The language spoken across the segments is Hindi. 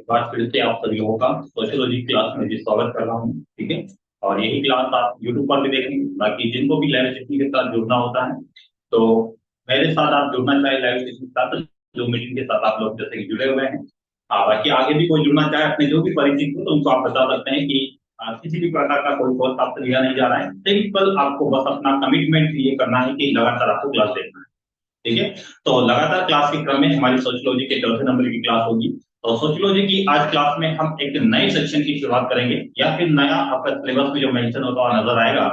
आज फिर से आप सभी लोगों का सोशियोलॉजी क्लास में भी स्वागत कर रहा हूँ। ठीक है। और यही क्लास आप यूट्यूब पर भी देखेंगे। बाकी जिनको भी लाइव सेशन के साथ जुड़ना होता है तो मेरे साथ आप जुड़ना चाहे लाइव सेशन के साथ, जो मीटिंग के साथ आप लोग जैसे कि जुड़े हुए हैं। हाँ, बाकी आगे भी कोई जुड़ना चाहे अपने जो भी परिचित हो तो उनको आप बता सकते हैं कि किसी भी प्रकार का कोई कोर्स आपसे लिया नहीं जा रहा है। सिंपल आपको बस अपना कमिटमेंट ये करना है कि लगातार आपको क्लास देखना है। ठीक है। तो लगातार क्लास के क्रम में हमारी सोशियोलॉजी के चौथे नंबर की क्लास होगी। तो सोशियोलॉजी की आज क्लास में हम एक नए सेक्शन की शुरुआत करेंगे, या फिर नया आपका सिलेबस में जो मेंशन होता हुआ नजर आएगा।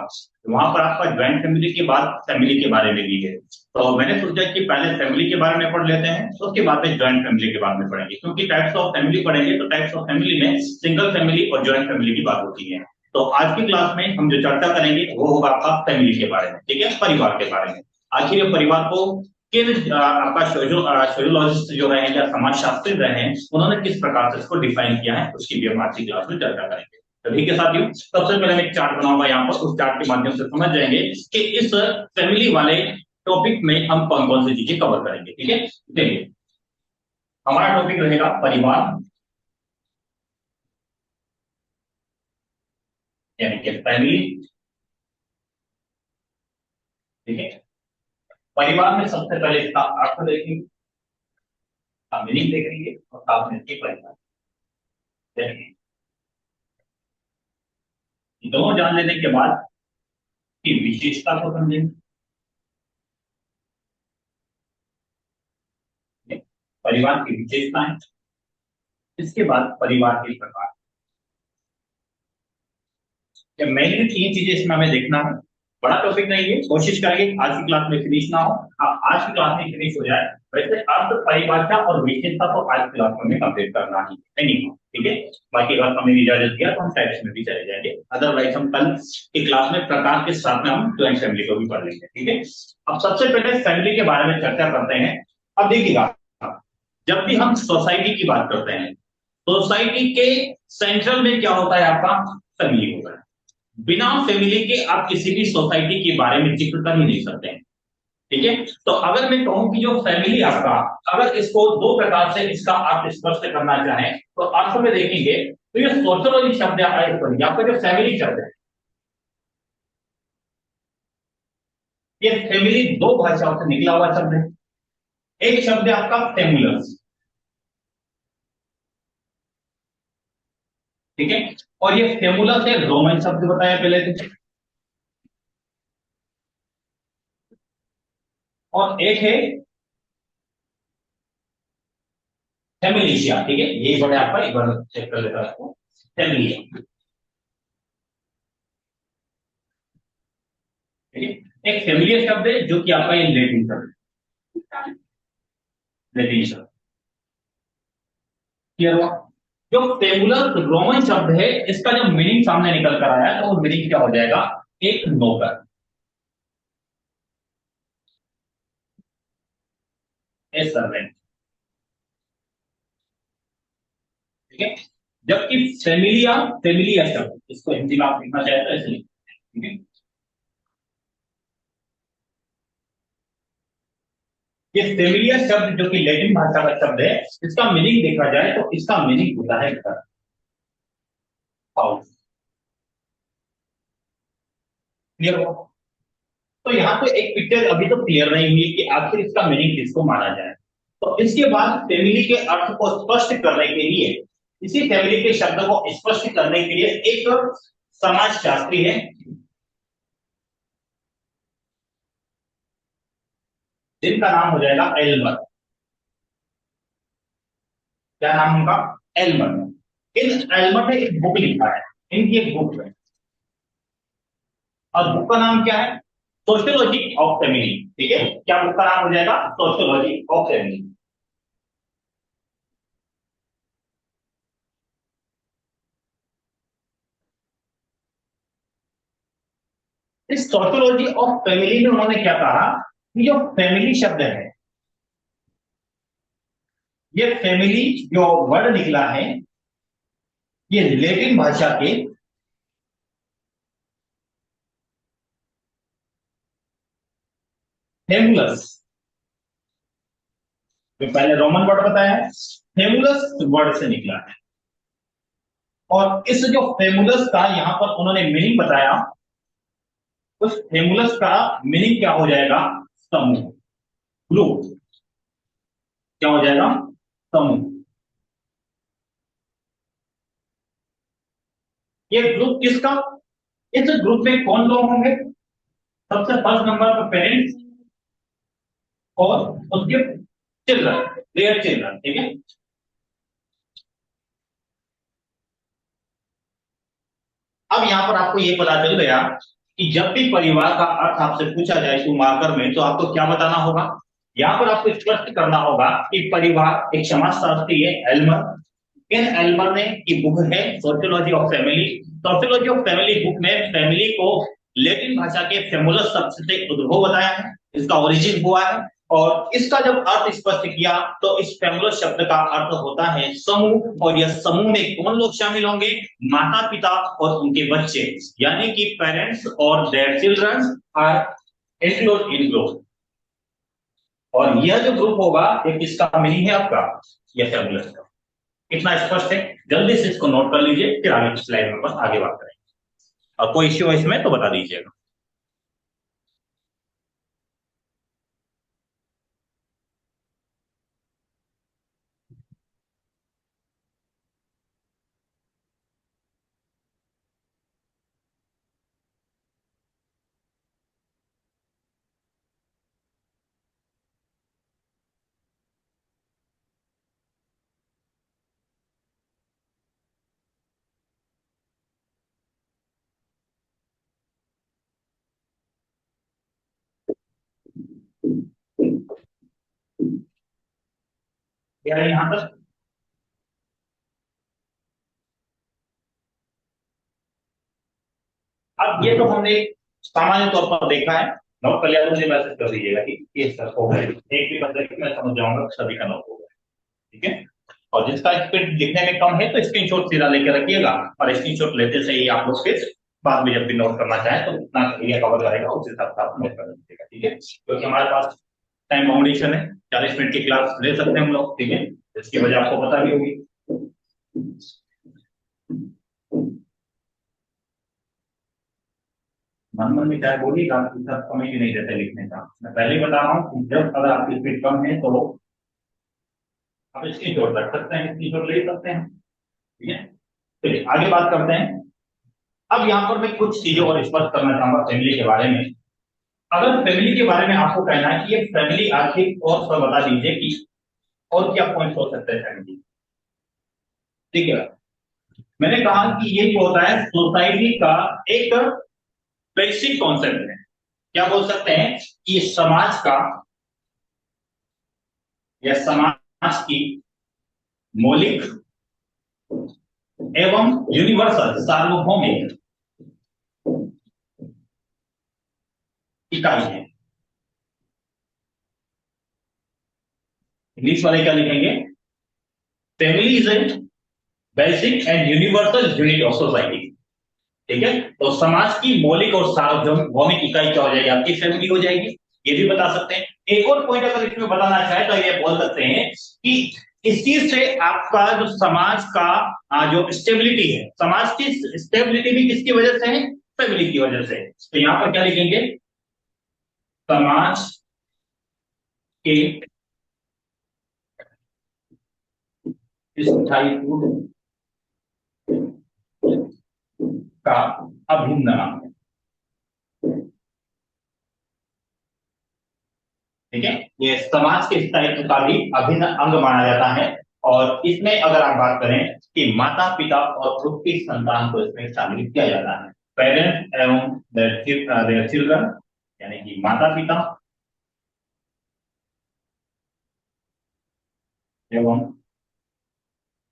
वहां पर आपका ज्वाइंट फैमिली के बाद फैमिली के बारे में भी है। तो मैंने सोचा कि पहले फैमिली के बारे में पढ़ लेते हैं, तो उसके बाद में ज्वाइंट फैमिली के बारे में पढ़ेंगे, क्योंकि टाइप्स ऑफ फैमिली पढ़ेंगे तो टाइप्स ऑफ फैमिली में सिंगल फैमिली और ज्वाइंट फैमिली की बात होती है। तो आज की क्लास में हम जो चर्चा करेंगे वो होगा आपका फैमिली के बारे में। ठीक है, परिवार के बारे में। आखिर ये परिवार को किन आपका सोशियोलॉजिस्ट जो रहे या समाजशास्त्री रहे हैं उन्होंने किस प्रकार से इसको डिफाइन किया है, उसकी भी हम आज की क्लास में चर्चा करेंगे। तो ठीक है साथियों, सबसे पहले मैं एक चार्ट बनाऊंगा यहाँ पर, उस चार्ट के माध्यम से समझ जाएंगे कि इस फैमिली वाले टॉपिक में हम कौन कौन सी चीजें कवर करेंगे। ठीक है, देखिए हमारा टॉपिक रहेगा परिवार, यानी कि फैमिली। ठीक है। परिवार में सबसे पहले इसका अर्थ देखेंगे, मीनिंग देखेंगे और साथ में इसके परिवार देखेंगे। दोनों जान लेने के बाद की विशेषता को समझेंगे। परिवार की विशेषताएं, इसके बाद परिवार के प्रकार। मेनली तीन चीजें इसमें हमें देखना है। बड़ा टॉपिक नहीं है, कोशिश करेंगे आज की क्लास में फिनिश ना हो। आज की क्लास में फिनिश हो जाए। वैसे अर्थ, परिभाषा और विशेषता को आज की क्लास में हमें कंप्लीट करना ही है, नहीं। ठीक है। बाकी अगर हमें इजाजत दिया तो हम टाइप्स में भी चले जाएंगे, अदरवाइज हम कल की क्लास में प्रकार के साथ में हम ज्वाइंट फैमिली को भी पढ़ लेंगे। ठीक है। अब सबसे पहले फैमिली के बारे में चर्चा करते हैं। अब देखिएगा, जब भी हम सोसाइटी की बात करते हैं, सोसाइटी के सेंट्रल में क्या होता है, आपका फैमिली होता है। बिना फैमिली के आप किसी भी सोसाइटी के बारे में जिक्र कर ही नहीं सकते हैं। ठीक है। तो अगर मैं कहूं कि जो फैमिली आपका, अगर इसको दो प्रकार से इसका अर्थ स्पष्ट करना चाहें तो अर्थ में देखेंगे तो ये सोशियोलॉजी शब्द है आपका जो फैमिली शब्द है, ये फैमिली दो भाषाओं से निकला हुआ शब्द है। एक शब्द है आपका फेमुलस। ठीक है। और ये फेमुलस है रोमन शब्द बताया पहले तो। और एक है फेमिलिशिया। ठीक है, यही वर्ड है आपका, एक बार चेक कर लेता हूं। फेमिलिया। ठीक है। एक फेमिलियर शब्द है जो कि आपका ये लेटिन शब्द है। लेटिन शब्द क्लियर हुआ। जो फेमुलर रोमन शब्द है, इसका जो मीनिंग सामने निकल कर आया तो वो मीनिंग क्या हो जाएगा, एक नौकर, ए सर्वेंट। ठीक है। जबकि फेमिलिया, फेमिलिया शब्द इसको हिंदी में आप लिखना चाहते हो ऐसे लिखते हैं। ठीक है। ये फेमिलिया शब्द जो कि लैटिन भाषा का शब्द है, इसका मीनिंग देखा जाए तो इसका मीनिंग होता है घर, हाउस। क्लियर हुआ। तो यहाँ पे एक पिक्चर अभी तो क्लियर नहीं हुई कि आखिर इसका मीनिंग किसको माना जाए। तो इसके बाद फैमिली के अर्थ को स्पष्ट करने के लिए, इसी फैमिली के शब्द को स्पष्ट करने के लिए एक समाजशास्त्री है जिनका नाम हो जाएगा एल्मर। क्या नाम उनका, एल्मर। इन एल्मर ने एक बुक लिखा है, इनकी एक बुक है, और बुक का नाम क्या है, सोशियोलॉजी ऑफ फैमिली। ठीक है, क्या बुक का नाम हो जाएगा, सोशियोलॉजी ऑफ फैमिली। इस सोशियोलॉजी ऑफ फैमिली में उन्होंने क्या कहा कि जो फैमिली शब्द है, ये फैमिली जो वर्ड निकला है, ये लैटिन भाषा के फेमुलस, जो पहले रोमन वर्ड बताया है, फेमुलस वर्ड से निकला है। और इस जो फेमुलस का यहाँ पर उन्होंने मीनिंग बताया, उस फेमुलस का मीनिंग क्या हो जाएगा? समूह, ग्रुप। क्या हो जाएगा? समूह। ये ग्रुप किसका? इस ग्रुप में कौन लोग होंगे? सबसे फर्स्ट नंबर पर पेरेंट्स और उसके चिल्ड्रन, देयर चिल्ड्रन। ठीक है। अब यहां पर आपको ये पता चल गया कि जब भी परिवार का अर्थ आपसे पूछा जाए टू मार्कर में, तो आपको क्या बताना होगा? यहां पर आपको स्पष्ट करना होगा कि परिवार एक समाजशास्त्री है, एल्मर। इन एल्मर ने की बुक है sociology of family. Sociology of family book में फैमिली को लैटिन भाषा के फेमुलस शब्द से उद्भव बताया है, इसका ओरिजिन हुआ है। और इसका जब अर्थ स्पष्ट किया तो इस फेमुलस शब्द का अर्थ होता है समूह। और यह समूह में कौन लोग शामिल होंगे? माता पिता और उनके बच्चे, यानी कि पेरेंट्स और their children are include in group. और यह जो ग्रुप होगा ये किसका मीनिंग है आपका? यह फेमुलस का। इतना स्पष्ट है? जल्दी से इसको नोट कर लीजिए, फिर आगे की स्लाइड में बस आगे बात करेंगे। और कोई इश्यू है इसमें तो बता दीजिएगा। क्या है यहाँ पर? अब ये तो हमने सामान्य तौर पर देखा है। नोट कर लिया तो मुझे मैसेज कर दीजिएगा कि ये सर हो गए, एक भी बंदे की मैं समझ जाऊंगा सभी का नोट हो गया। ठीक है। और जिसका स्पीड लिखने में कम है तो स्क्रीनशॉट सीधा लेके रखिएगा, और स्क्रीनशॉट लेते से ही आप लोग फिर बाद में जब भी नोट करना चाहें तो उतना एरिया कवर रहेगा उस हिसाब से आप नोट कर लीजिएगा। ठीक है, क्योंकि हमारे पास टाइम बाउंडेशन है, 40 मिनट की क्लास ले सकते हैं हम लोग। ठीक है, इसकी वजह आपको पता भी होगी। मन मन में चाहे बोलिएगा, सब समय भी नहीं देते लिखने का। मैं पहले ही बता रहा हूँ कि जब अगर आपकी स्पीड कम है तो आप स्क्रीनशॉट रख सकते हैं, स्क्रीनशॉट ले सकते हैं। ठीक है, चलिए आगे बात करते हैं। अब यहाँ पर मैं कुछ चीजें और स्पष्ट करना चाहूंगा फैमिली के बारे में। अगर फैमिली के बारे में आपको कहना है कि ये फैमिली आर्थिक और सब बता दीजिए कि और क्या पॉइंट हो सकते हैं फैमिली। ठीक है, मैंने कहा कि ये जो होता है सोसाइटी का एक बेसिक कॉन्सेप्ट है। क्या बोल सकते हैं कि समाज का या समाज की मौलिक एवं यूनिवर्सल सार्वभौमिक इकाई है। इंग्लिश वाले क्या लिखेंगे? Family is a basic and universal unit of society. ठीक है, तो समाज की मौलिक और सार्वभौमिक इकाई क्या हो जाएगी? आपकी फैमिली हो जाएगी। ये भी बता सकते हैं। एक और पॉइंट अगर इसमें बताना चाहे तो ये बोल सकते हैं कि इस चीज से आपका जो समाज का जो स्टेबिलिटी है, समाज की स्टेबिलिटी भी किसकी वजह से है? फैमिली की वजह से। तो यहां पर क्या लिखेंगे? समाज के स्थायित्व का अभिन्न अंग। ठीक है, ये समाज के स्थायित्व का भी अभिन्न अंग माना जाता है। और इसमें अगर आप बात करें कि माता पिता और उसकी संतान को इसमें शामिल किया जाता है। पेरेंट्स एवं देयर चिल्ड्रन, यानी कि माता पिता एवं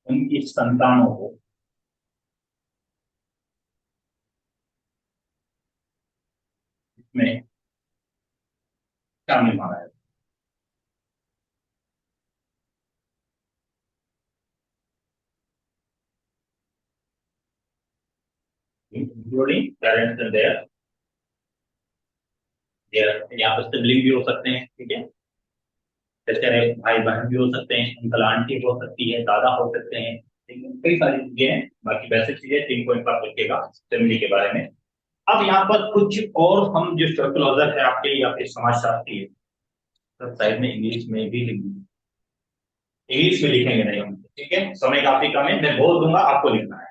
उनकी संतानों को इसमें शामिल माना जाता है, including parents and their their. यहाँ पर सिबलिंग भी हो सकते हैं। ठीक है, जैसे भाई बहन भी हो सकते हैं, अंकल आंटी हो सकती है, दादा हो सकते हैं। कई सारी चीजें हैं, बाकी बेसिक चीजें 3 पॉइंट पर लिखेगा फैमिली के बारे में। अब यहाँ पर कुछ और हम जो सोशियोलॉजर है आपके या फिर समाजशास्त्री है, सब साइड में इंग्लिश में भी लिख इंग्लिश में लिखेंगे नहीं हम, ठीक है, समय काफी कम है, मैं बोल दूंगा आपको लिखना है,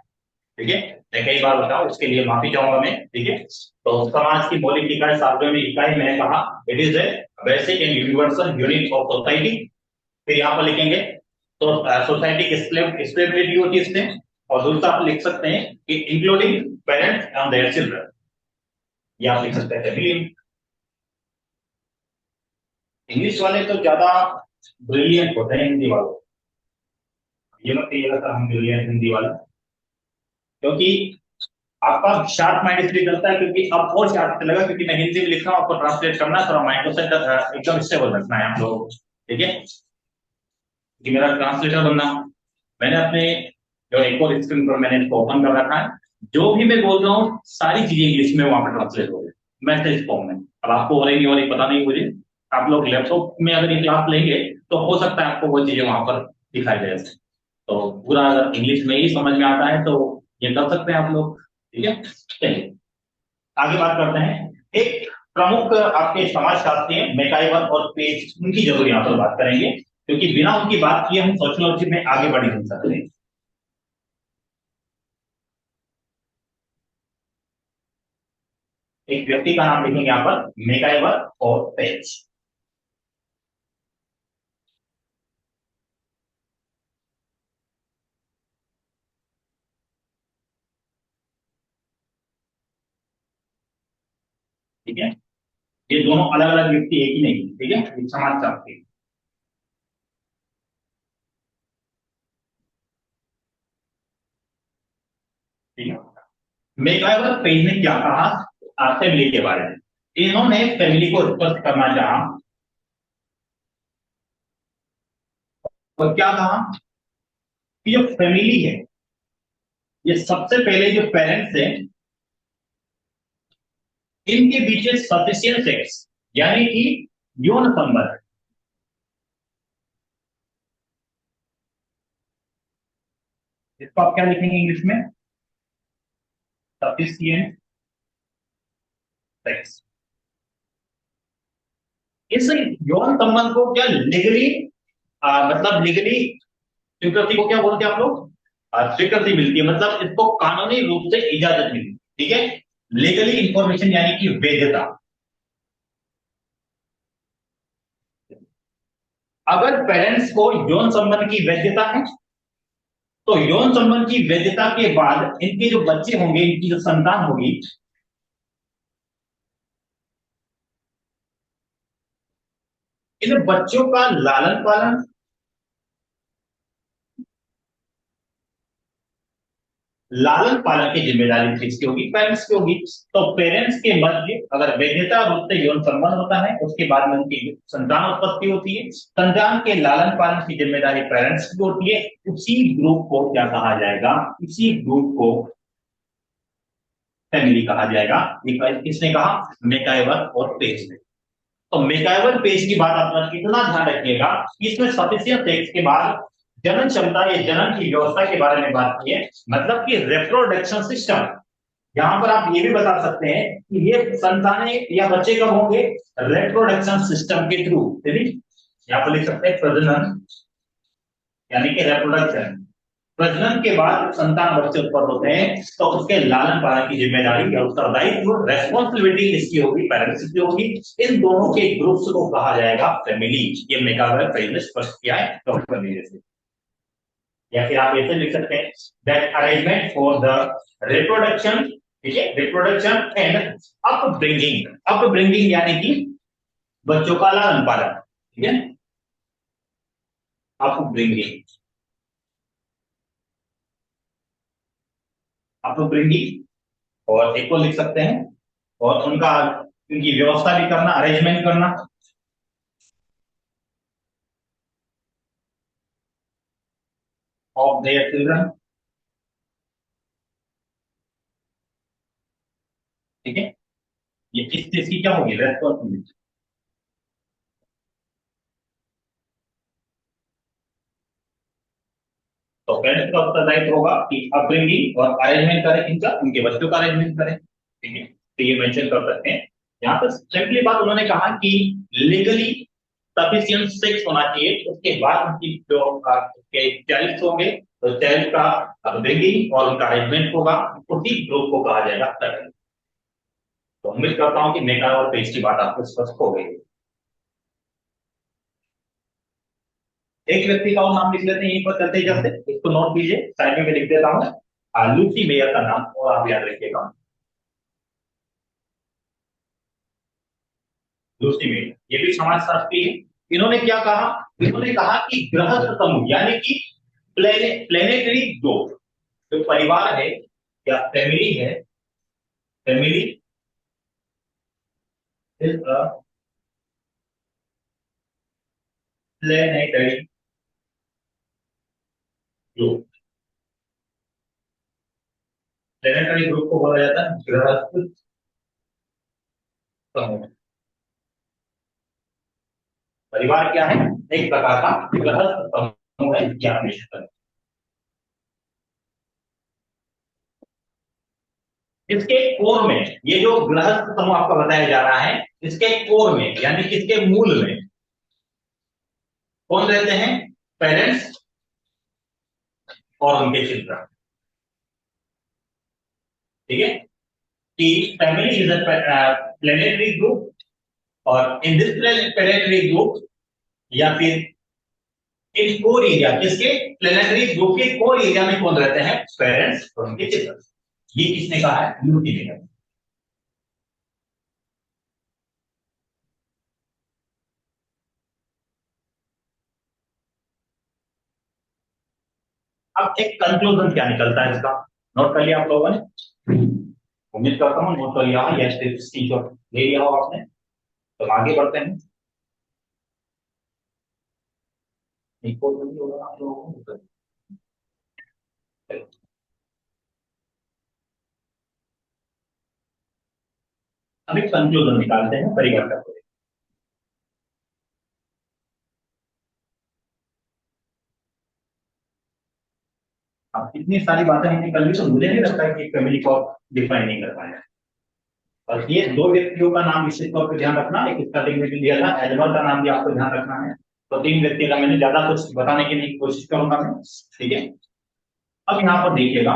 ठीक है। मैं कई बार बताऊं, उसके लिए माफी चाहूंगा मैं, ठीक है। तो समाज की मौलिक इकाई, सार्वजनिक इकाई, मैंने कहा it is a basic and universal unit of society. फिर यहाँ पर लिखेंगे तो सोसाइटी की स्टेबिलिटी होती है इसमें। और दूसरा आप लिख सकते हैं कि including parents and their children, या आप लिख सकते हैं फैमिली। इंग्लिश वाले तो ज्यादा ब्रिलियंट होते हैं हिंदी वालों, ये मत कहिएगा सर हम ब्रिलियंट हिंदी वाले, क्योंकि आपका शार्प माइंड इसलिए चलता है क्योंकि अब और शार्प चलेगा, क्योंकि मैं हिंदी में लिख रहा हूँ, आपको ट्रांसलेट करना है, थोड़ा माइंड को एकदम स्टेबल रखना है आप लोगों को, ठीक है, कि मेरा ट्रांसलेटर बनना। मैंने अपने जो एक और स्क्रीन पर मैंने इसको ओपन कर रखा है, जो भी मैं बोल रहा हूँ सारी चीजें इंग्लिश में वहां पर ट्रांसलेट हो गई मैसेज फॉर्म में। अब आपको हो रही नहीं हो रही पता नहीं मुझे, आप लोग लैपटॉप में अगर ये क्लास लेंगे तो हो सकता है आपको वो चीजें वहां पर दिखाई दे। तो पूरा अगर इंग्लिश में ही समझ में आता है तो ये कर सकते हैं आप लोग, ठीक है। चलिए आगे बात करते हैं। एक प्रमुख आपके समाजशास्त्री हैं मैकाइवर और पेज, उनकी जरूर यहाँ पर बात करेंगे, क्योंकि बिना उनकी बात किए हम सोशियोलॉजी में आगे बढ़ नहीं सकते। एक व्यक्ति का नाम लिखेंगे यहाँ पर मैकाइवर और पेज, ठीक है। ये दोनों अलग अलग व्यक्ति एक ही नहीं, ठीक है, एक समाजशास्त्री, ठीक है। मैकाइवर पेज ने क्या कहा फैमिली के बारे में, इन्होंने फैमिली को स्पष्ट करना चाहा और क्या कहा कि जो फैमिली है, ये सबसे पहले जो पेरेंट्स हैं इनके बीच सफिशियंट सेक्स, यानी कि यौन संबंध, इसको आप क्या लिखेंगे इंग्लिश में, सफिशियंट सेक्स। इस यौन संबंध को क्या लीगली, मतलब लीगली स्वीकृति को क्या बोलते हैं आप लोग, स्वीकृति मिलती है, मतलब इसको कानूनी रूप से इजाजत मिलती है, ठीक है। लीगली इंफॉर्मेशन यानी कि वैधता। अगर पेरेंट्स को यौन संबंध की वैधता है तो यौन संबंध की वैधता के बाद इनके जो बच्चे होंगे, इनकी जो संतान होगी, इन बच्चों का लालन पालन, लालन पालन की जिम्मेदारी किसकी होगी, पेरेंट्स की होगी। तो पेरेंट्स के मध्य अगर वैधता रूप से यौन संबंध होता है, उसके बाद में उनकी संतान उत्पत्ति होती है, संतान के लालन पालन की जिम्मेदारी पेरेंट्स की होती है। उसी ग्रुप को क्या कहा जाएगा, इसी ग्रुप को फैमिली कहा जाएगा। ये किसने कहा, मैकाइवर और पेज ने। तो मैकाइवर पेज की बात अपना इतना ध्यान रखिएगा कि इसमें सफिशिएंट सेक्स के बाद जनन क्षमता या जनन की व्यवस्था के बारे में बात की है, मतलब कि रिप्रोडक्शन सिस्टम। यहां पर आप ये भी बता सकते हैं कि ये संतानें या बच्चे कब होंगे, रिप्रोडक्शन सिस्टम के थ्रू, यहां पर लिख सकते हैं प्रजनन, यानी कि रिप्रोडक्शन। प्रजनन के बाद संतान बच्चे उत्पन्न होते हैं तो उसके लालन पालन की जिम्मेदारी या उत्तरदायित्व, रेस्पॉन्सिबिलिटी किसकी होगी, पेरेंट्स की होगी। इन दोनों के ग्रुप्स को कहा जाएगा फैमिली। ये मैकाइवर पेज ने स्पष्ट किया है डॉक्टर ने जैसे। या फिर आप ऐसे लिख सकते हैं that arrangement for the reproduction, ठीक है, रिप्रोडक्शन एंड अपब्रिंगिंग, अपब्रिंगिंग यानी कि बच्चों का लालन पालन, ठीक है, अपब्रिंगिंग, अपब्रिंगिंग। और एक को लिख सकते हैं और उनका उनकी व्यवस्था भी करना, अरेंजमेंट करना, ऑफ देयर चिल्ड्रन, ठीक है। ये किस चीज की क्या होगी, रेस्पॉन्सिबिलिटी। तो पेरेंट्स का उत्तरदायित्व होगा कि अपब्रिंगिंग और अरेंजमेंट करें, इनका उनके बच्चों का अरेंजमेंट करें, ठीक है। तो ये मेंशन कर सकते हैं। यहाँ पर सिंपली बात उन्होंने कहा कि लीगली सफिशिएंट सेक्स होना चाहिए, उसके बाद उनकी जो चाइल्ड होंगे तो चाइल्ड का अपब्रिंगिंग और उनका अरेंजमेंट होगा, उसी ग्रुप को कहा जाएगा पेरेंट। तो उम्मीद करता हूँ कि मेटा और पेज की बात आपको स्पष्ट हो गई। एक व्यक्ति का और नाम लिख लेते हैं यहीं पर चलते चलते, इसको नोट कीजिए, साइड में मैं लिख देता हूँ, लूसी मेयर का नाम, और आप याद रखिएगा, लूसी मेयर, ये भी समाजशास्त्री है। इन्होंने क्या कहा, इन्होंने कहा कि गृहस्थ समूह यानी कि प्लेनेटरी ग्रुप, जो परिवार है या फैमिली है, family is a planetary group, planetary group को बोला जाता है गृहस्थ समूह। परिवार क्या है, एक प्रकार का गृहस्थ समूह है, क्या हमेशा। इसके कोर में, ये जो गृहस्थ समूह आपका बताया जा रहा है, इसके कोर में यानी कि इसके मूल में कौन रहते हैं, पेरेंट्स और उनके चिल्ड्रन, ठीक है। कि family is a planetary group, और इन दिस प्लेनेटरी ग्रुप, या फिर इन कोर एरिया, किसके, प्लेनेटरी ग्रुप के कोर एरिया में कौन रहते हैं, पेरेंट्स और उनके चिल्ड्रन। ये किसने कहा है, ल्यूसी ने कहा। अब एक कंक्लूजन क्या निकलता है इसका, नोट कर लिया आप लोगों ने, उम्मीद करता हूँ नोट कर लिया हो या स्क्रीनशॉट ले लिया हो आपने। तो आगे बढ़ते हैं, एक और जल्दी होगा आप लोगों को। अब एक कंक्लूजन निकालते हैं परिवार का। अब इतनी सारी बातें हमने कर ली, तो मुझे नहीं लगता है कि फैमिली को डिफाइन नहीं कर पाए। और ये दो व्यक्तियों का नाम निश्चित तौर पर ध्यान रखना, एक स्टार्टिंग में भी दिया था, एडमर का नाम भी आपको ध्यान रखना है। तो तीन व्यक्ति का मैंने ज्यादा कुछ बताने की नहीं कोशिश करूंगा मैं, ठीक है। अब यहाँ पर देखिएगा,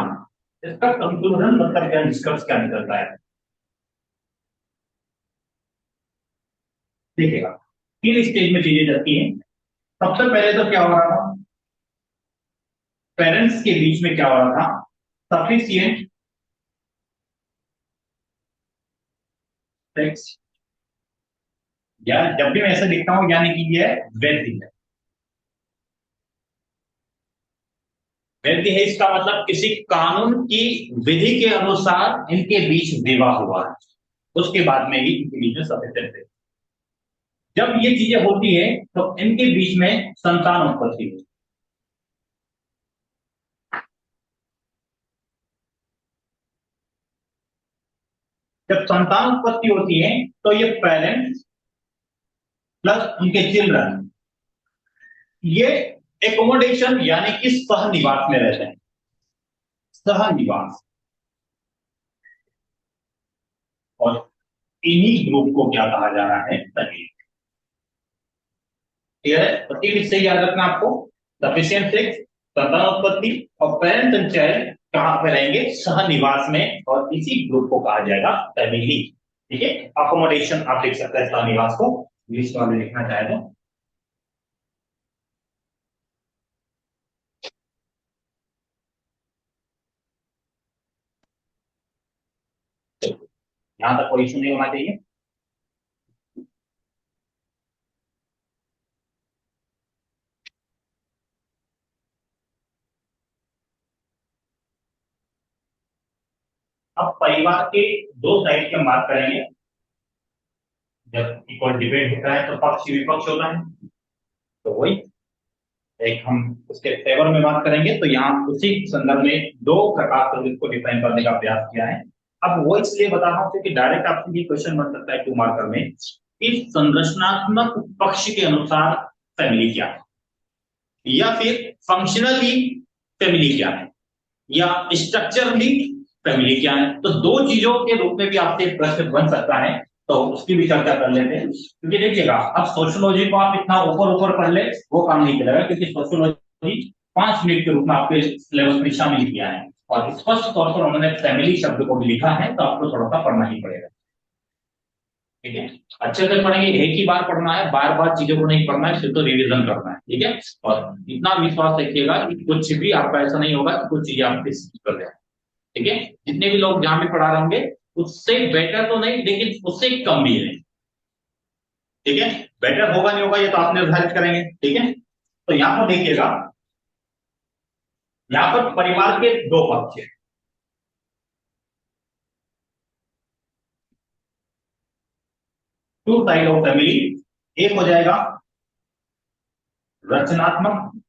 इसका कंक्लूजन मतलब क्या, निष्कर्ष क्या निकलता है, देखिएगा। तीन स्टेज में चीजें जाती हैं। सबसे पहले तो क्या हो रहा था, पेरेंट्स के बीच में क्या हो रहा था, सफिशियंट सेक्स, या जब भी मैं ऐसे लिखता हूं यानी कि ये वैध है, वैध है इसका मतलब किसी कानून की विधि के अनुसार इनके बीच विवाह हुआ है, उसके बाद में ही इनके बीच में सफिशियंट है। जब ये चीजें होती है तो इनके बीच में संतान उत्पत्ति होती है। जब संतान उत्पत्ति होती है तो ये पेरेंट्स प्लस उनके चिल्ड्रन, ये एकोमोडेशन यानी कि सह निवास में रहते हैं, सह निवास। और इन्हीं ग्रुप को क्या कहा जा रहा है, फैमिली। क्लियर है, तो तीन इससे याद रखना आपको, सफिशिएंट सेक्स, संतानोत्पत्ति, और पेरेंट्स एंड चाइल्ड कहां पे रहेंगे, सह निवास में, और इसी ग्रुप को कहा जाएगा फैमिली, ठीक है। अकोमोडेशन आप लिख सकते हैं सह निवास को, लिस्ट वाले लिखना चाहे तो। यहां तक कोई इशू नहीं होना चाहिए। अब परिवार के दो साइड के बात करेंगे, जब इक्वल डिबेट होता है तो पक्ष विपक्ष होता है, तो वही एक हम उसके फेवर में बात करेंगे। तो यहाँ उसी संदर्भ में दो प्रकार से इसको डिफाइन करने का प्रयास किया है। अब वो इसलिए बता रहा हूँ क्योंकि डायरेक्ट आपसे ये क्वेश्चन बन सकता है 2 मार्कर में, इस संरचनात्मक पक्ष के अनुसार फैमिली क्या है, या फिर फंक्शनली फैमिली क्या है, या स्ट्रक्चरली फैमिली क्या है। तो दो चीजों के रूप में भी आपसे प्रश्न बन सकता है, तो उसकी भी चर्चा कर लेते हैं। क्योंकि देखिएगा, अब सोशियोलॉजी को आप इतना ऊपर ऊपर पढ़ ले वो काम नहीं चलेगा, क्योंकि सोशियोलॉजी 5 मिनट के रूप में आपके सिलेबस में शामिल किया है, और स्पष्ट तौर पर उन्होंने फैमिली शब्द को भी लिखा है, तो आपको थोड़ा सा पढ़ना ही पड़ेगा। ठीक है, अच्छे से पढ़ेंगे, एक ही बार पढ़ना है, बार बार चीजों को नहीं पढ़ना है, फिर तो रिवीजन करना है। ठीक है, और इतना विश्वास रखिएगा कि कुछ भी आपका ऐसा नहीं होगा कि कुछ चीजें आप skip कर दें। ठीक है, जितने भी लोग जहां भी पढ़ा रहे होंगे उससे बेटर तो नहीं, लेकिन उससे कम भी है। ठीक है, बेटर होगा नहीं होगा ये तो आप निर्धारित करेंगे। ठीक है, तो यहां पर देखिएगा, यहां पर परिवार के दो पक्ष है। Two side of family. एक हो जाएगा रचनात्मक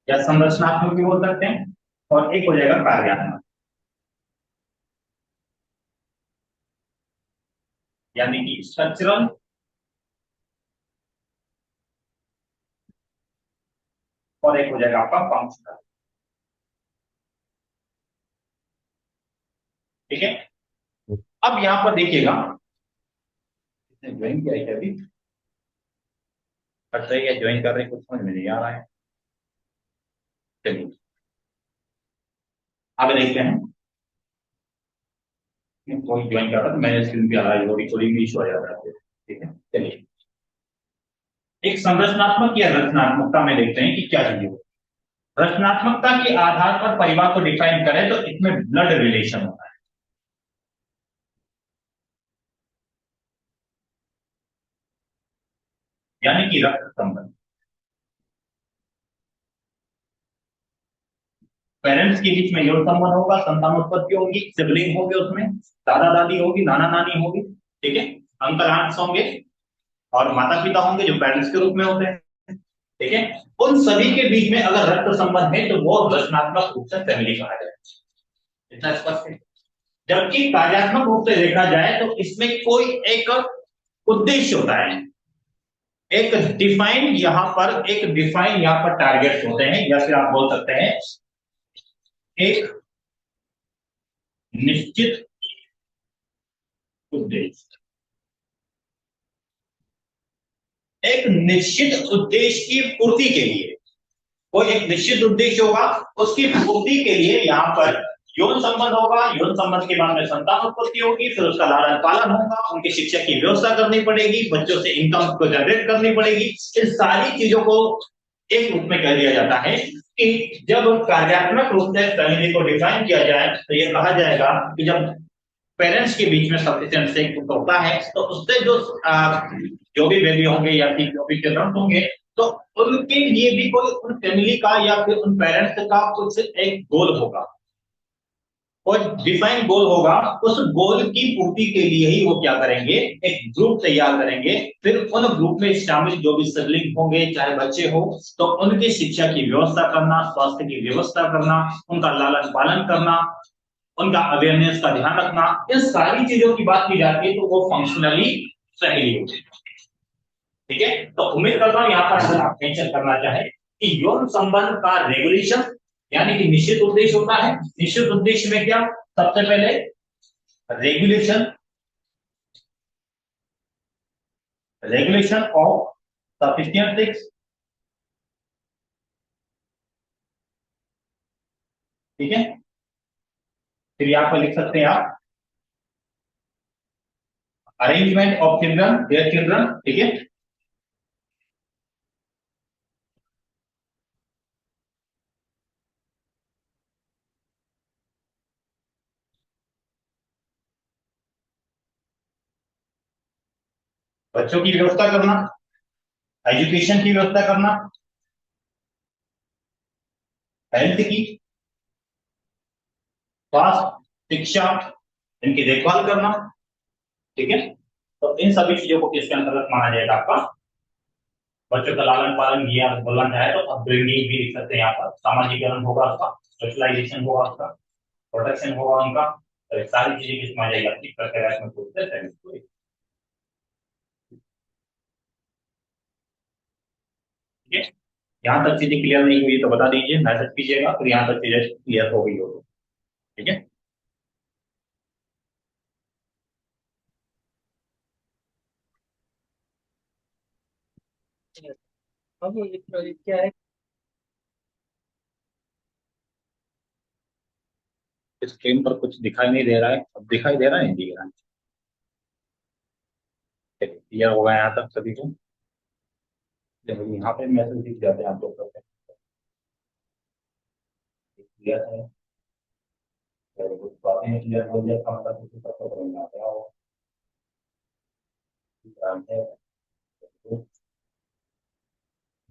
या संरचनात्मक भी बोल सकते हैं, और एक हो जाएगा कार्यात्मक, यानी कि स्ट्रक्चरल और एक हो जाएगा आपका फंक्शनल। ठीक है, अब यहां पर देखिएगा, ज्वाइन किया है क्या अभी? अच्छा, ये ज्वाइन कर रहे हैं, कुछ समझ में नहीं आ रहा है। चलिए आगे देखते हैं। कोई ज्वाइन कर रहा है तो मैंने स्क्रीन पे आ रहा है, वो रिकॉर्डिंग में इशू आ जाता है। ठीक है, चलिए एक संरचनात्मक या रचनात्मकता में देखते हैं कि क्या चीज है। रचनात्मकता के आधार पर परिवार को डिफाइन करें तो इसमें ब्लड रिलेशन होता है, यानी कि रक्त संबंध। पेरेंट्स के बीच में यौन संबंध होगा, संतान उत्पत्ति होगी, सिबलिंग होंगे, उसमें दादा दादी होगी, नाना नानी होगी। ठीक है, अंकल आंट्स होंगे, और माता पिता होंगे जो पेरेंट्स के रूप में होते हैं। ठीक है, उन सभी के बीच में अगर रक्त संबंध है तो वो रचनात्मक रूप से फैमिली कहा जाए। इतना स्पष्ट है। जबकि कार्यात्मक रूप से देखा जाए तो इसमें कोई एक उद्देश्य होता है, एक डिफाइन यहां पर टारगेट होते हैं, या फिर आप बोल सकते हैं एक निश्चित उद्देश्य। एक निश्चित उद्देश्य की पूर्ति के लिए, कोई एक निश्चित उद्देश्य होगा, उसकी पूर्ति के लिए यहाँ पर यौन संबंध होगा, यौन संबंध के बाद में संतान उत्पत्ति होगी, फिर उसका लालन पालन होगा, उनकी शिक्षा की व्यवस्था करनी पड़ेगी, बच्चों से इनकम को जनरेट करनी पड़ेगी। इन सारी चीजों को एक रूप में कह दिया जाता है कि जब कार्यात्मक रूप से फैमिली को डिफाइन किया जाए तो यह कहा जाएगा कि जब पेरेंट्स के बीच में सफिशिएंट सेक्स होता है तो उससे जो भी बेबी होंगे या फिर जो भी चिल्ड्रन होंगे, तो उनके लिए भी कोई उन फैमिली का या फिर उन पेरेंट्स का कुछ एक गोल होगा, कोई डिफाइन गोल होगा। उस गोल की पूर्ति के लिए ही वो क्या करेंगे, एक ग्रुप तैयार करेंगे, फिर उन ग्रुप में शामिल जो भी सिबलिंग होंगे चाहे बच्चे हो, तो उनकी शिक्षा की व्यवस्था करना, स्वास्थ्य की व्यवस्था करना, उनका लालन पालन करना, उनका अवेयरनेस का ध्यान रखना, इन सारी चीजों की बात की जाती है तो वो फंक्शनली सही होती है। ठीक है, तो उम्मीद करता हूं यहां पर अगर आप मेंशन करना चाहे कि यौन संबंध का रेगुलेशन, यानी कि निश्चित उद्देश्य होता है। निश्चित उद्देश्य में क्या, सबसे पहले regulation, regulation of sufficient sex. ठीक है, फिर यहां पर लिख सकते हैं आप arrangement of children, their children. ठीक है, बच्चों की व्यवस्था करना, एजुकेशन की व्यवस्था करना, हेल्थ की, स्वास्थ्य, शिक्षा, इनकी देखभाल करना। ठीक है, तो इन सभी चीजों को किसके अंतर्गत माना जाएगा, आपका बच्चों का लालन पालन। ये आप बोलना चाहे तो अपब्रिंगिंग भी लिख सकते हैं यहाँ पर। सामाजिकरण होगा उसका, सोशलाइजेशन होगा उसका, प्रोटेक्शन होगा उनका, तो ये सारी चीजें किसमें आ जाएगी आपकी प्रत्यात्मक रूप से फैमिली को। ठीक है, यहाँ तक चीजें क्लियर नहीं हुई तो बता दीजिए, मैसेज कीजिएगा, फिर यहाँ तक चीजें क्लियर हो गई हो तो। ठीक है। अब ये प्रोजेक्ट क्या है? स्क्रीन पर कुछ दिखाई नहीं दे रहा है, अब दिखाई दे रहा है, नहीं दिख रहा है? क्लियर होगा यहाँ तक सभी को? जब यहाँ पे मैसेज दिख जाते हैं आप लोग को, क्लियर है? अगर कुछ बातें क्लियर हो जाए तो मतलब कुछ पता नहीं आता हो।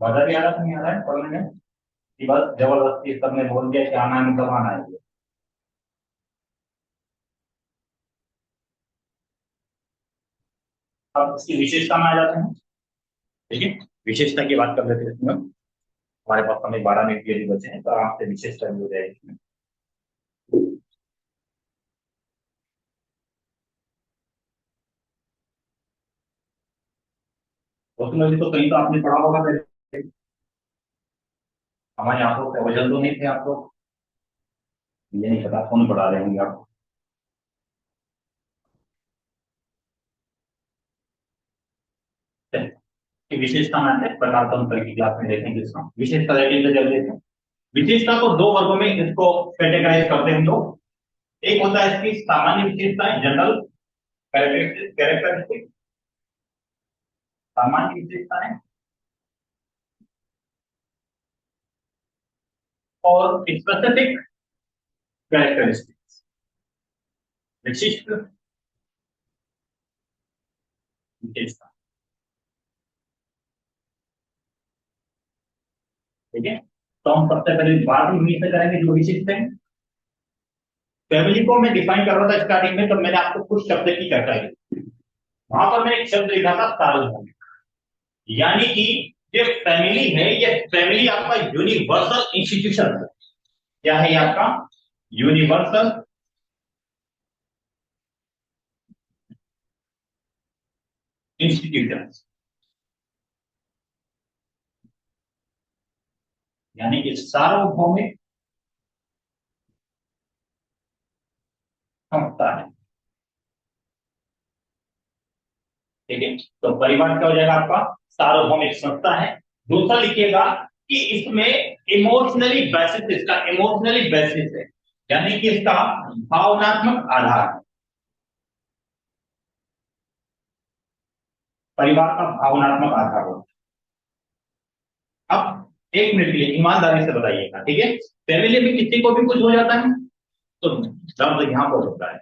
मजा भी आ रहा था, नहीं आ रहा है पढ़ने में? कि बस जबरदस्ती सबने बोल दिया कि आना है मतलब आना है। अब इसकी विशेषता में आ जाते हैं। ठीक है, विशेषता की बात कर लेते हैं इसमें। हमारे पास हमें 12 मिनट के लिए बचे हैं, तो आराम से विशेषता भी हो जाएगी इसमें। उसमें भी तो कहीं तो आपने पढ़ा होगा पहले, हमारे यहाँ तो वजन तो नहीं थे आप लोग, ये नहीं पता कौन पढ़ा रहे होंगे आप। कि विशेषता में आते हैं प्रकार की क्लास में देखेंगे इसका विशेषता देखेंगे जब देखें। विशेषता को दो वर्गों में इसको कैटेगराइज करते हैं हम लोग। एक होता है इसकी सामान्य विशेषताएं, जनरल कैरेक्टरिस्टिक, सामान्य विशेषताएं, और स्पेसिफिक कैरेक्टरिस्टिक, विशिष्ट विशेषता। ठीक है, तो हम सबसे पहले बात ही से करेंगे जो विशिष्ट है। फैमिली को मैं डिफाइन कर रहा था स्टार्टिंग में, तो मैंने आपको कुछ शब्द की चर्चा की। वहां पर मैंने एक शब्द लिखा था सार्वभौमिक, यानी कि ये फैमिली है, ये फैमिली आपका यूनिवर्सल इंस्टीट्यूशन है। क्या है ये आपका? यूनिवर्सल इंस्टीट्यूशन, यानी कि सार्वभौमिक संस्था है। ठीक है, तो परिवार क्या हो जाएगा आपका? सार्वभौमिक संस्था है। दूसरा लिखिएगा कि इसमें इमोशनली बेसिस, इसका इमोशनली बेसिस है, यानी कि इसका भावनात्मक आधार है। परिवार का भावनात्मक आधार होता है। अब एक मिनट के लिए ईमानदारी से बताइएगा, ठीक है? फैमिली में किसी को भी कुछ हो जाता है तो दर्द यहाँ पर होता है,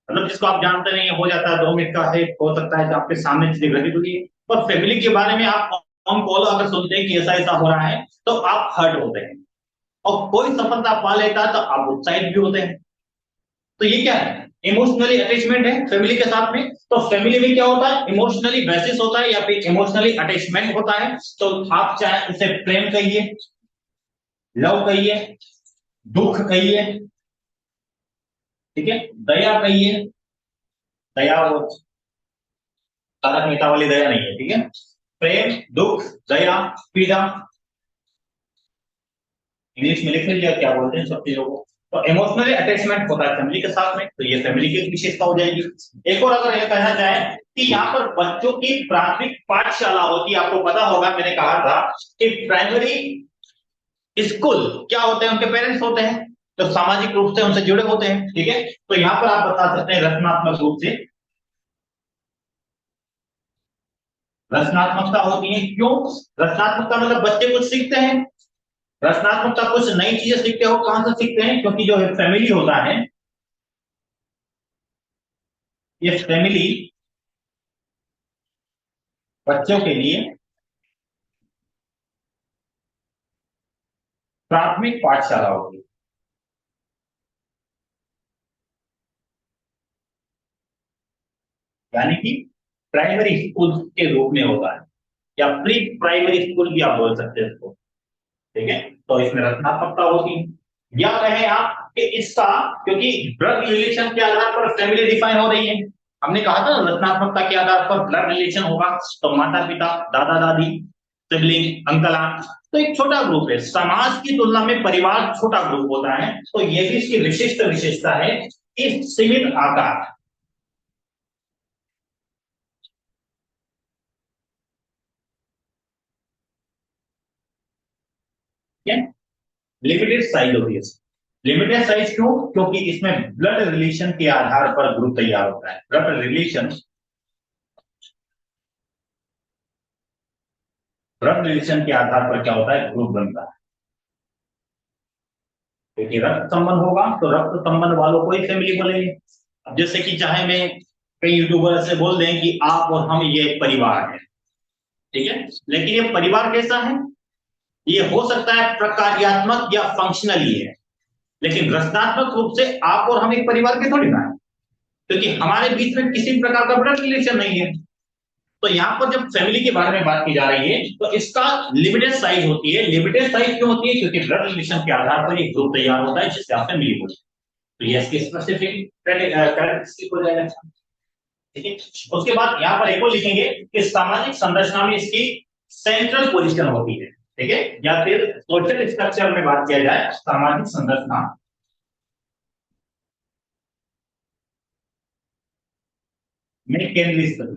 मतलब जिसको आप जानते नहीं हो जाता है, 2 मिनट का है, हो सकता है कि आपके सामने चीजें घटित हुई है, पर फैमिली के बारे में आप ऑन कॉल अगर सुनते हैं कि ऐसा ऐसा हो रहा है तो आप हर्ट होते हैं, और कोई सफलता पा लेता है तो आप उत्साहित भी होते हैं। तो ये क्या है? इमोशनली अटैचमेंट है फैमिली के साथ में। तो फैमिली में क्या होता है? इमोशनली बेसिस होता है या फिर इमोशनली अटैचमेंट होता है। तो आप चाहे उसे प्रेम कहिए, लव कहिए, दुख कहिए, ठीक है, दया कहिए। दया वो तारक मेहता वाली दया नहीं है, ठीक है? प्रेम, दुख, दया, पीड़ा, इंग्लिश में लिख लीजिए क्या बोलते हैं सब चीजों को। तो इमोशनली अटैचमेंट होता है फैमिली के साथ में, तो ये फैमिली की एक विशेषता हो जाएगी। एक और अगर ये कहना चाहे कि यहाँ पर बच्चों की प्राथमिक पाठशाला होती है, आपको पता होगा मैंने कहा था कि प्राइमरी स्कूल क्या होते हैं, उनके पेरेंट्स होते हैं, तो सामाजिक रूप से उनसे जुड़े होते हैं। ठीक है, तो यहाँ पर आप बता सकते हैं रचनात्मक रूप से, रचनात्मकता होती है। क्यों रचनात्मकता? मतलब बच्चे कुछ सीखते हैं, रचनात्मकता कुछ नई चीजें सीखते हो। कहां से सीखते हैं? क्योंकि जो फैमिली होता है, ये फैमिली बच्चों के लिए प्राथमिक पाठशाला होगी, यानी कि प्राइमरी स्कूल के रूप में होता है, या प्री प्राइमरी स्कूल भी आप बोल सकते हैं इसको। ठीक है, तो इसमें रचनात्मकता होती है। या कहें आप कि इसका, क्योंकि ब्लड रिलेशन के आधार पर फैमिली डिफाइन हो रही है, हमने कहा था रचनात्मकता के आधार पर ब्लड रिलेशन होगा, तो माता पिता, दादा दादी, सिबलिंग, अंकल आंट, तो एक छोटा ग्रुप है। समाज की तुलना में परिवार छोटा ग्रुप होता है, तो ये भी इसकी विशिष्ट विशेषता है कि सीमित आकार, लिमिटेड साइज होती है। लिमिटेड साइज क्यों? क्योंकि इसमें ब्लड रिलेशन के आधार पर ग्रुप तैयार होता है। ब्लड रिलेशन, ब्लड रिलेशन के आधार पर क्या होता है, ग्रुप बनता है। क्योंकि रक्त संबंध होगा तो रक्त संबंध वालों को ही फैमिली बोलेंगे। अब जैसे कि चाहे मैं कई यूट्यूबर से बोल दें कि आप और हम ये एक परिवार है, ठीक है, लेकिन ये परिवार कैसा है? ये हो सकता है प्रकार्यात्मक या फंक्शनली है, लेकिन रचनात्मक रूप से आप और हम एक परिवार के थोड़ी ना है, क्योंकि हमारे बीच में किसी प्रकार का ब्लड रिलेशन नहीं है। तो यहाँ पर जब फैमिली के बारे में बात की जा रही है तो इसका लिमिटेड साइज होती है। लिमिटेड साइज क्यों होती है? क्योंकि ब्लड रिलेशन के आधार पर एक ग्रुप तैयार होता है जिससे आप फैमिली बोलते हैं। तो ये इसकी स्पेसिफिक कैरेक्टरिस्टिक हो जाएगा, ठीक है। उसके बाद यहाँ पर एक और लिखेंगे कि सामाजिक संरचना में इसकी सेंट्रल पोजीशन होती है, ठीक है, या फिर सोशल स्ट्रक्चर में बात किया जाए सामाजिक संरचना में केंद्रीय स्थल,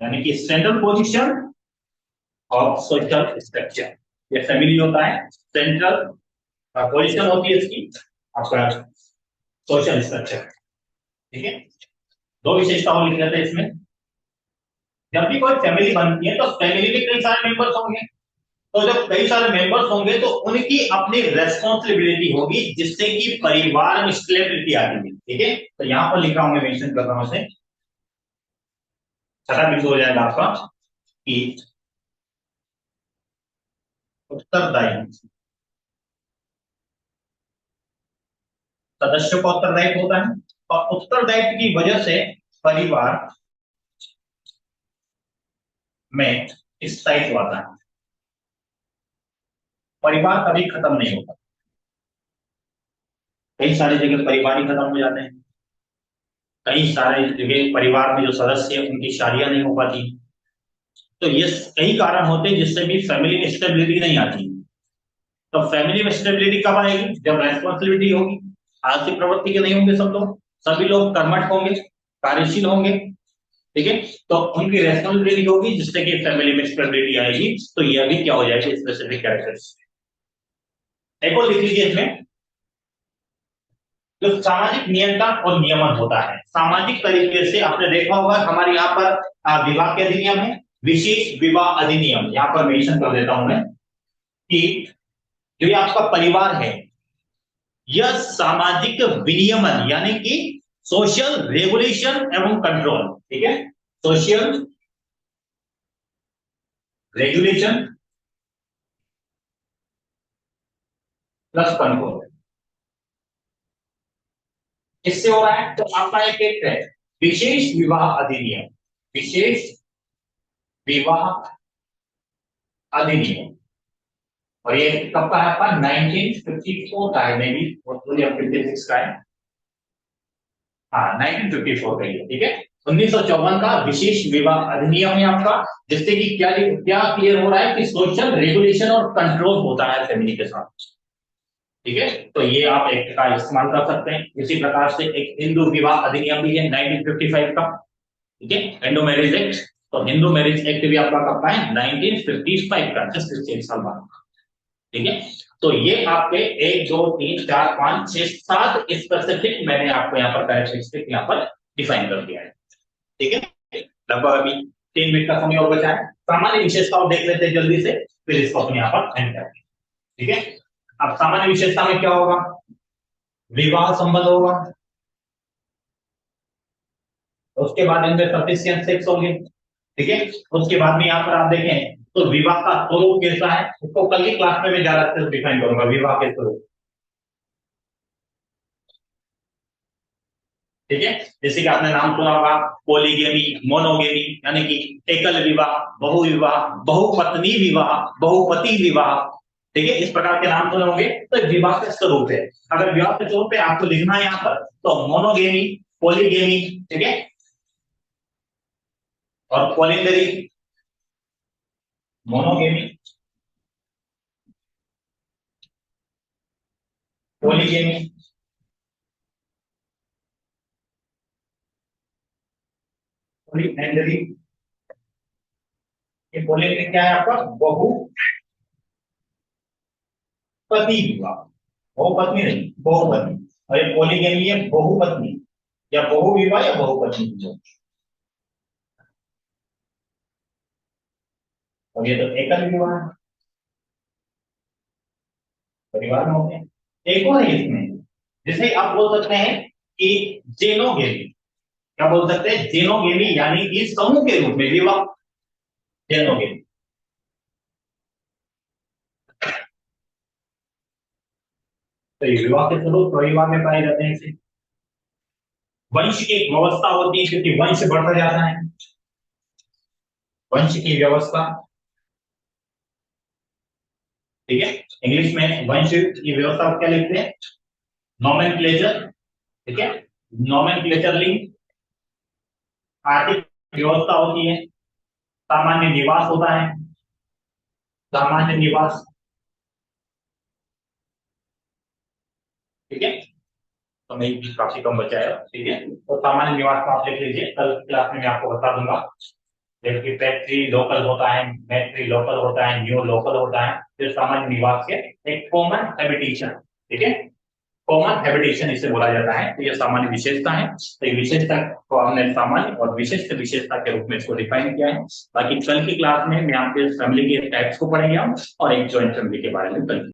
यानी कि central position of social structure. ये फैमिली होता है, सेंट्रल पोजीशन होती है इसकी आपका सोशल स्ट्रक्चर, ठीक है। दो विशेषताओं लिख लेते हैं इसमें। जब भी कोई फैमिली बनती है तो फैमिली में कई सारे मेंबर्स होंगे, तो जब कई सारे मेंबर्स होंगे तो उनकी अपनी रेस्पॉन्सिबिलिटी होगी जिससे कि परिवार में स्टेबिलिटी आती है, ठीक है। तो यहां पर लिखा हूं, मैं मेंशन कर रहा हूं उसे, छठा बिंदु हो जाएगा आपका कि उत्तरदायी सदस्यों का उत्तरदायित्व होता है, और उत्तरदायित्व की वजह से परिवार में स्थायित्व आता है। परिवार कभी खत्म नहीं होता। कई सारी जगह परिवार ही खत्म हो जाते हैं, कई सारे जगह परिवार में जो सदस्य हैं उनकी शादियां नहीं हो पाती। तो ये कई कारण होते हैं जिससे भी फैमिली में स्टेबिलिटी नहीं आती। तो फैमिली में स्टेबिलिटी कब आएगी? जब रेस्पॉन्सिबिलिटी होगी। आर्थिक प्रवृत्ति के नहीं होंगे सब लोग, सभी लोग कर्मठ होंगे, कार्यशील होंगे, ठीक है, तो उनकी रेस्पॉन्सिबिलिटी होगी जिससे कि फैमिली में स्टेबिलिटी आएगी। तो यह भी क्या हो जाएगी, स्पेसिफिक कैरेक्टर्स। एक और लिख लीजिए इसमें, जो सामाजिक नियंत्रण और नियमन होता है। सामाजिक तरीके से आपने देखा होगा हमारे यहाँ पर विवाह के अधिनियम है, विशेष विवाह अधिनियम, यहाँ पर मेंशन कर देता हूं मैं कि जो ये आपका परिवार है यह सामाजिक विनियमन यानी कि सोशल रेगुलेशन एवं कंट्रोल, ठीक है, सोशल रेगुलेशन प्लस कंट्रोल इससे हो रहा है। तो आपका एक एक्ट है विशेष विवाह अधिनियम, विशेष विवाह अधिनियम, और ये कब का है आपका? 1954 का है, मे बी 56 का है, हाँ 1954 का है, ठीक है। 1954 का विशेष विवाह अधिनियम है आपका, जिससे कि क्या क्या क्लियर हो रहा है कि सोशल रेगुलेशन और कंट्रोल होता है फैमिली के साथ, ठीक है। तो ये आप एक्ट का इस्तेमाल कर सकते हैं। इसी प्रकार से एक हिंदू विवाह अधिनियम भी है 1955 का, ठीक है, हिंदू मैरिज एक्ट। तो हिंदू मैरिज एक्ट भी आपका कब का है? 1955 का, जस्ट 1 साल बाद, ठीक है। तो ये आपके 1 2 3 4 5 6 7 स्पेसिफिक मैंने आपको यहाँ पर कैरेक्टरिस्टिक यहाँ पर डिफाइन कर दिया है, ठीक है। लगभग अभी 3 मिनट का समय और बचा है। सामान्य विशेषताओं देख लेते हैं जल्दी से, फिर इसको अपने यहाँ पर एंड करेंगे, ठीक है। अब सामान्य विशेषता में क्या होगा? विवाह संबंध होगा, उसके बाद इनमें सफिशिएंट सेक्स होंगे, ठीक है। उसके बाद में यहाँ पर आप देखें तो विवाह का स्वरूप कैसा है, इसको कल की क्लास में मैं ज्यादा अच्छे से डिफाइन करूंगा, विवाह के स्वरूप, ठीक है। जैसे कि आपने नाम सुना होगा पॉलीगेमी, मोनोगेमी, यानी कि एकल विवाह, बहुविवाह, बहुपत्नी विवाह, बहुपति विवाह, ठीक है, इस प्रकार के नाम सुने होंगे। तो विवाह का स्वरूप है। अगर विवाह के स्वरूप पे आपको लिखना है यहाँ पर तो मोनोगेमी, पॉलीगेमी, ठीक है, और पॉलिंडरी, मोनोगेमी, पॉलीगेमी, पॉलीएंडरी। ये पॉलीएंडरी क्या है आपका? बहुपति विवाह, बहुपत्नी नहीं, बहुपत्नी। और ये पॉलीगेमी है बहुपत्नी, या बहु विवाह या बहुपत्नी विवाह। और ये तो एकल विवाह है, परिवार में होते हैं। एक और है इसमें, जिसे आप बोल सकते हैं कि जेनोगेमी। क्या बोल सकते हैं? जेनोगेमी, यानी कि समूह के रूप में विवाह, जेनोगेमी। तो ये विवाह के स्वरूप परिवार में पाए जाते हैं इसे। वंश की एक व्यवस्था होती है, क्योंकि वंश बढ़ता जाता है, वंश की व्यवस्था। ठीक है, इंग्लिश में वंश की व्यवस्था को क्या लिखते हैं? नोमेनक्लेचर। ठीक है, नोमेनक्लेचर लिंग। आर्थिक व्यवस्था होती है, सामान्य निवास होता है, सामान्य निवास। ठीक है, तो मैं काफी कम बचा है। ठीक है, तो सामान्य निवास को आप लिख लीजिए, कल क्लास में मैं आपको बता दूंगा। जैसे कि पैट्री लोकल होता है, मैट्री लोकल होता है, न्यू लोकल होता है, फिर सामान्य निवास के एक कॉमन हैबिटेशन। ठीक है, कॉमन हैबिटेशन इसे बोला जाता है। तो ये सामान्य विशेषता है। तो ये विशेषता को हमने सामान्य और विशिष्ट विशेषता के रूप में इसको डिफाइन किया है। बाकी कल की क्लास में मैं आपके फैमिली के टाइप्स को पढ़ेंगे हम, और एक जॉइंट फैमिली के बारे में कल